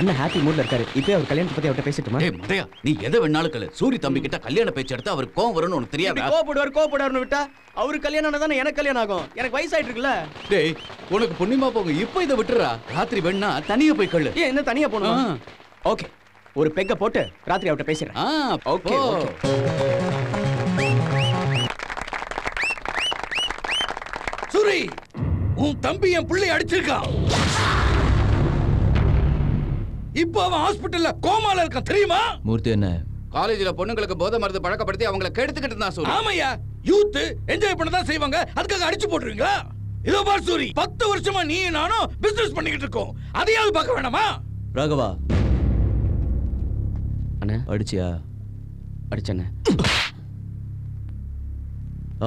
அண்ணன் ஹாப்பி மூட்ல இருக்காரு. இப்போ அவர் கல்யாணத்தை பத்தி அவர்ட்ட பேசிட்டுமா? டேய் முட்டையா, நீ எதை வேணாலும் கேளு. சூரி தம்பி கிட்ட கல்யாண பேச்சு எடுத்தா அவர் கோவம் வரும்னு உனக்கு தெரியாதா? கோபப்படுவார்னு விட்டா அவரு கல்யாணம் தானே எனக்கு கல்யாணம் ஆகும். எனக்கு வயசாயிட்டு இருக்குல்ல. டேய் உனக்கு புண்ணியமா போகும். இப்போ இதை விட்டுறா. ராத்திரி வேணா தனியா போய் கல்லு. ஏன் என்ன தனியா போகணும்? ஓகே, ஒரு பெக்க போட்டு ராத்திரி அவர்ட்ட பேசுறேன். ஓகே சூரி, உன் தம்பி என் பிள்ளை அடிச்சிருக்கான். இப்போ அவன் ஹாஸ்பிடல்ல கோமால இருக்கான் தெரியுமா? மூர்த்தி என்ன காலேஜ்ல பொண்ணுங்களுக்கு போதை மருந்து பழக்கப்படுத்தி அவங்கள கெடுத்துக்கிட்டு தான் சூரி. ஆமையா, யூத் என்ஜாய் பண்ண தான் செய்வாங்க. அதுக்காக அடிச்சு போட்டுருவீங்களா? இதோ பார் சூரி, 10 வருஷமா நீ நானும் பிசினஸ் பண்ணிக்கிட்டு இருக்கோம். அதையாவது பார்க்க வேணாமா? ராகவா அண்ணா அடிச்சியா? அடிச்சண்ணே.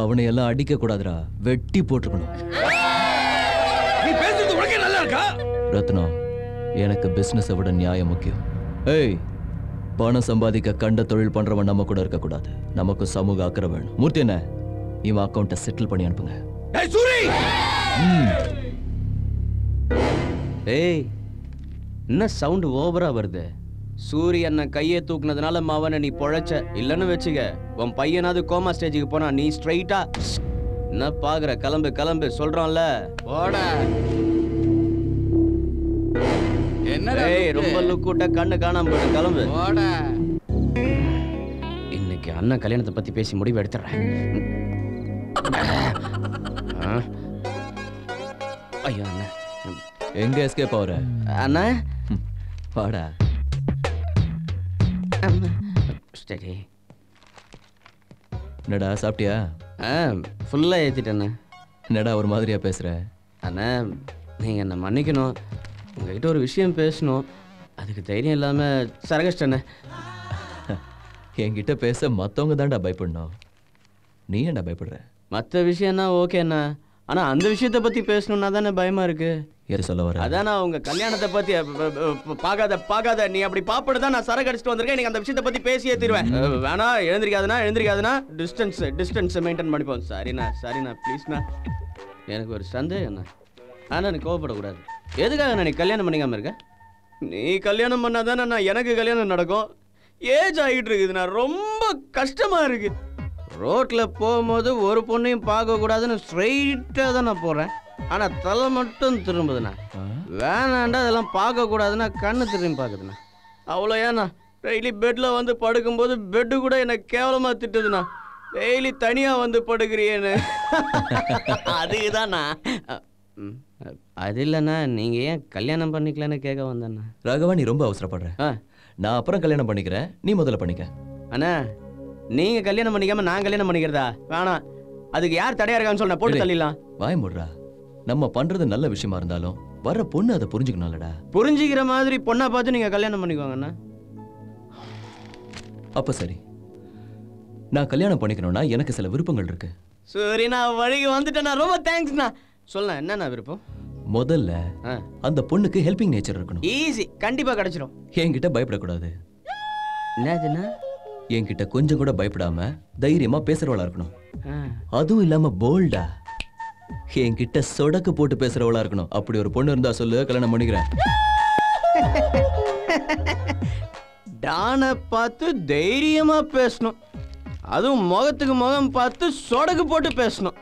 அவனை எல்லாம் அடிக்க கூடாதுடா, வெட்டி போட்டுக்கணும். நீ பேசுறது உனக்கே நல்லா இருக்கா? ரத்னம், எனக்கு பிசினஸ் விட நியாயம் முக்கியம். ஏய், பணம் சம்பாதிக்க கண்ட தொழில் பண்றவன் நம்ம கூட இருக்க கூடாது. நமக்கு சமூக அக்கறை வேணும். மூர்த்தி என்ன, இவன் அக்கௌண்ட்டை செட்டில் பண்ணி அனுப்புங்க. ஏய் சூரி, ஏய் என்ன சவுண்ட் ஓவரா வருது? சூரிய அண்ணன் கையை தூக்குனதுனால மாவன நீ பொழைச்ச. இல்லன்னு வெச்சுக்க, உன் பையனாவது கோமா ஸ்டேஜுக்கு போனா நீ ஸ்ட்ரைட்டா என்ன பாக்குற? கிளம்பு கிளம்பு சொல்றான்ல. போட. ஏய் ரொம்ப லுக் விட்டா கண்ணு காணாம போயிடு. கிளம்பு. போட. இன்னைக்கு அண்ணன் கல்யாணத்தை பத்தி பேசி முடிவு எடுத்துறேன். ஐயோ அண்ணா, எங்க எஸ்கேப் ஆகுற? அண்ணா வாடா. சரி. என்னடா சாப்பிட்டியா? ஃபுல்லா ஏத்திட்டேண்ணே. என்னடா ஒரு மாதிரியா பேசுற? அண்ணா நீங்க என்ன மன்னிக்கணும். உங்ககிட்ட ஒரு விஷயம் பேசணும். அதுக்கு தைரியம் இல்லாம சரகஷ்டண்ணே. என்கிட்ட பேச மத்தவங்க தான்டா பயப்படணும். நீ ஏன்டா பயப்படுற? மற்ற விஷயம்னா ஓகேண்ணா, ஆனா அந்த விஷயத்தை பத்தி பேசணும்னா தானே பயமா இருக்கு. யாரு சொல்ல வர? அதான் நான் உங்க கல்யாணத்தை பத்தி பார்க்காத நீ அப்படி பாப்படுதான் நான் சரக்கு அடிச்சுட்டு வந்திருக்கேன். நீங்க அந்த விஷயத்தை பத்தி பேசியே தீருவேன். வேணா, எழுந்திருக்காதுன்னா டிஸ்டன்ஸ் மெயின்டைன் பண்ணிப்போம். சரிண்ணா ப்ளீஸ்ண்ணா. எனக்கு ஒரு சந்தேகம்ண்ணா. ஆனா நீ கோவப்படக்கூடாது. எதுக்காக நீ கல்யாணம் பண்ணிக்காம இருக்க? நீ கல்யாணம் பண்ணாதானே நான் எனக்கு கல்யாணம் நடக்கும். ஏஜ் ஆகிட்டு இருக்குதுண்ணா, ரொம்ப கஷ்டமா இருக்கு. ரோட்ல போகும்போது ஒரு பொண்ணையும் பார்க்க கூடாதுன்னு ஸ்ட்ரைட்டா தான் நான் போறேன். ஆனா தலை மட்டும் திரும்புதுண்ணா. வேணாண்டா அதெல்லாம் பார்க்க கூடாதுன்னா கண்ணு திரும்பி பார்க்குதுண்ணா. அவ்வளோ ஏண்ணா டெய்லி பெட்ல வந்து படுக்கும்போது பெட்டு கூட என்ன கேவலமா திட்டுதுண்ணா. டெய்லி தனியா வந்து படுக்கிறியேன்னு. அதுக்குதாண்ணா. அது இல்லைண்ணா, நீங்க ஏன் கல்யாணம் பண்ணிக்கலன்னு கேட்க வந்தேண்ணா. ராகவா, நீ ரொம்ப அவசரப்படுற. நான் அப்புறம் கல்யாணம் பண்ணிக்கிறேன், நீ முதல்ல பண்ணிக்க. அண்ணா நீங்க கல்யாணம் பண்ணிக்காம நான் கல்யாணம் பண்ணிக்கிறதா? வேணாம், அதுக்கு யார் தடையா இருக்கான்னு சொல்ல போட்டு தள்ளிடலாம். வாய் மூடுறா. நம்ம பண்றது நல்ல விஷயமா இருந்தாலும் வர பொண்ணு அதை புரிஞ்சுக்கணும்லடா. புரிஞ்சுக்கிற மாதிரி பொண்ணை பார்த்து நீங்க கல்யாணம் பண்ணிக்கோங்கண்ணா. அப்ப சரி, நான் கல்யாணம் பண்ணிக்கணும்னா எனக்கு சில விருப்பங்கள் இருக்கு. சரி, நான் வழிக்கு வந்துட்டேண்ணா. ரொம்ப தேங்க்ஸ்ண்ணா. சொல்லலாம், என்னண்ணா விருப்பம்? முதல்ல அந்த பொண்ணுக்கு ஹெல்பிங் நேச்சர் இருக்கணும். ஈஸி, கண்டிப்பா கிடைச்சிரும். என்கிட்ட பயப்படக்கூடாது. என்னதுண்ணா? என்கிட்ட கொஞ்சம் கூட பயப்படாம தைரியமா பேசுறவளா இருக்கணும். அதுவும் இல்லாம போல்டா என்கிட்ட சொடக்கு போட்டு பேசுறவளா இருக்கணும். அப்படி ஒரு பொண்ணு இருந்தா சொல்லு, கல்யாணம் பண்ணிக்கிறேன். டானை பார்த்து தைரியமா பேசணும். அதுவும் முகத்துக்கு முகம் பார்த்து சொடக்கு போட்டு பேசணும்.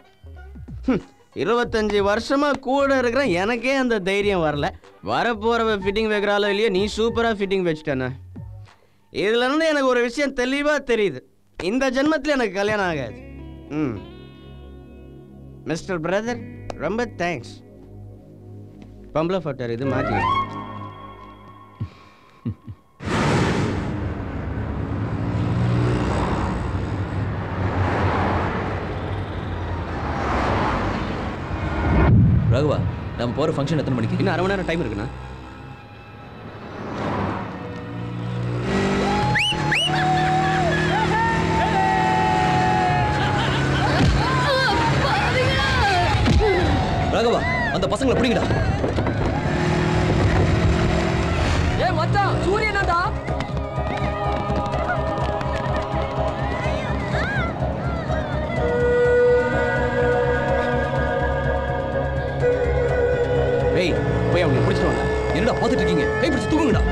25 வருஷமா கூட இருக்கிற எனக்கே அந்த தைரியம் வரல. வரப்போறவ ஃபிட்டிங் வைக்கிறாளோ இல்லையோ, நீ சூப்பரா ஃபிட்டிங் வச்சுட்டேண்ணா. இதுல இருந்து எனக்கு ஒரு விஷயம் தெளிவா தெரியுது. இந்த ஜென்மத்தில் எனக்கு கல்யாணம் ஆகாது. மிஸ்டர் பிரதர், ரொம்ப தேங்க்ஸ். பொம்பளை ஃபோட்டோ இது மாற்றி. ராகவா, நம்ம போற ஃபங்க்ஷன் எத்தனை மணிக்கு? இன்னும் 1/2 மணி நேரம் டைம் இருக்குண்ணா. ராகவா, அந்த பசங்களை பிடிங்கடா. ஏய் மச்சான், சூரியனடா. ஏய், போய் அவங்களை பிடிச்சிட்டு வாங்க. என்னடா பார்த்துட்டு இருக்கீங்க? கைப்பிடிச்சு தூங்குங்கடா.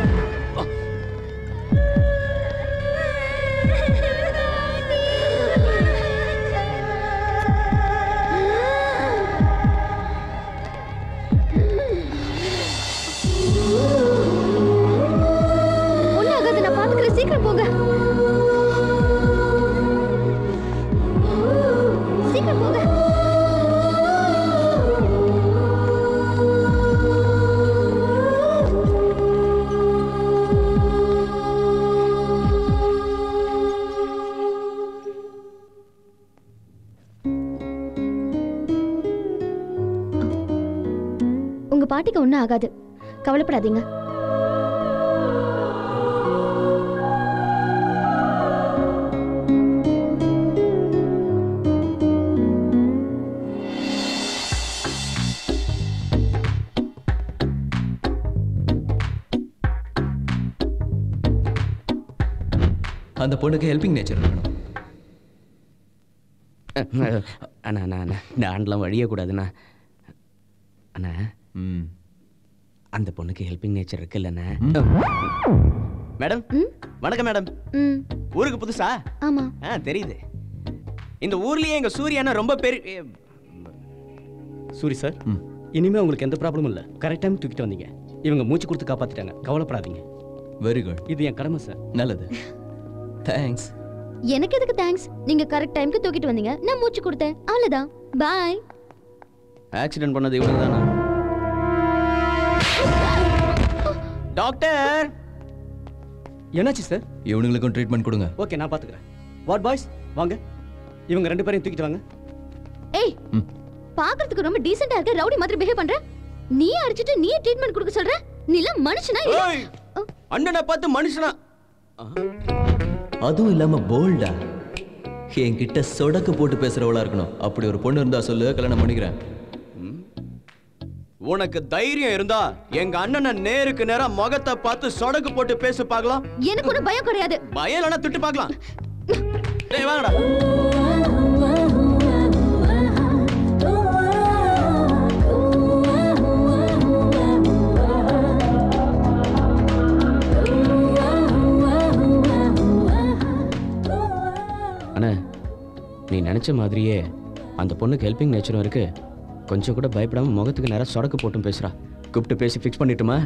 ஒன்னாகாது, நான் பாத்துக்கிறேன். சீக்கிரம் போங்க, சீக்கிரம் போங்க. உங்க பாட்டிக்கு ஒண்ணும் ஆகாது, கவலைப்படாதீங்க. அந்த பொண்ணுக்கு ஹெல்பிங் நேச்சர் இருக்கணும். அண்ணா அண்ணா அண்ணா இந்த ஆண்டெலாம் வழியக்கூடாதுண்ணா. அண்ணா அந்த பொண்ணுக்கு ஹெல்பிங் நேச்சர் இருக்குல்லண்ணா. மேடம் வணக்கம் மேடம். ஊருக்கு புதுசா? ஆமா. தெரியுது. இந்த ஊர்லயே எங்க சூர்யானா ரொம்ப பெரிய. சூரி சார், இனிமே உங்களுக்கு எந்த ப்ராப்ளமும் இல்லை. கரெக்ட் டைம் தூக்கிட்டு வந்தீங்க. இவங்க மூச்சு கொடுத்து காப்பாத்திட்டாங்க, கவலைப்படாதீங்க. Very good. இது என் கடமை சார். நல்லது. தேங்க்ஸ். எனக்கு எதுக்கு தேங்க்ஸ்? நீங்க கரெக்ட் டைம்க்கு தூக்கிட்டு வந்தீங்க, நான் மூச்சு கொடுத்தேன், அவ்வளவுதான். பை. ஆக்சிடென்ட் பண்ணது இவங்க தானா? டாக்டர் என்னாச்சு சார்? இவனுங்களுக்கும் ட்ரீட்மெண்ட் கொடுங்க. ஓகே, நான் பாத்துக்கிறேன். வாட் பாய்ஸ், வாங்க. இவங்க 2 பேரையும் தூக்கிட்டு வாங்க. ஏய், பாக்குறதுக்கு ரொம்ப டீசென்ட்டா இருக்க, ரவுடி மாதிரி பிஹேவ் பண்ற. நீ அடிச்சிட்டு நீ ட்ரீட்மெண்ட் கொடுக்க சொல்ற? நீலாம் மனுஷனா இல்ல? அண்ணனை பார்த்து மனுஷனா? அதுவும் இல்லாம போல்டா. என்கிட்ட சொடக்கு போட்டு பேசுறவளா இருக்கணும். அப்படி ஒரு பொண்ணு இருந்தா சொல்லு, கல்யாணம் பண்ணிக்கிறேன். உனக்கு தைரியம் இருந்தா எங்க அண்ணனை நேருக்கு நேரா முகத்தை பார்த்து சொடக்கு போட்டு பேச பார்க்கலாம். எனக்கு ஒரு பயம் கிடையாது. பயம் இல்லைன்னா திட்டு பார்க்கலாம். டேய் வாங்கடா. அண்ணா, நீ நினைச்ச மாதிரியே அந்த பொண்ணுக்கு ஹெல்பிங் நேச்சரும் இருக்கு. கொஞ்சம் கூட பயப்படாம முகத்துக்கு நேரம் சொடக்கு போட்டும் பேசுறா. கூப்பிட்டு பேசி ஃபிக்ஸ் பண்ணிட்டுமா?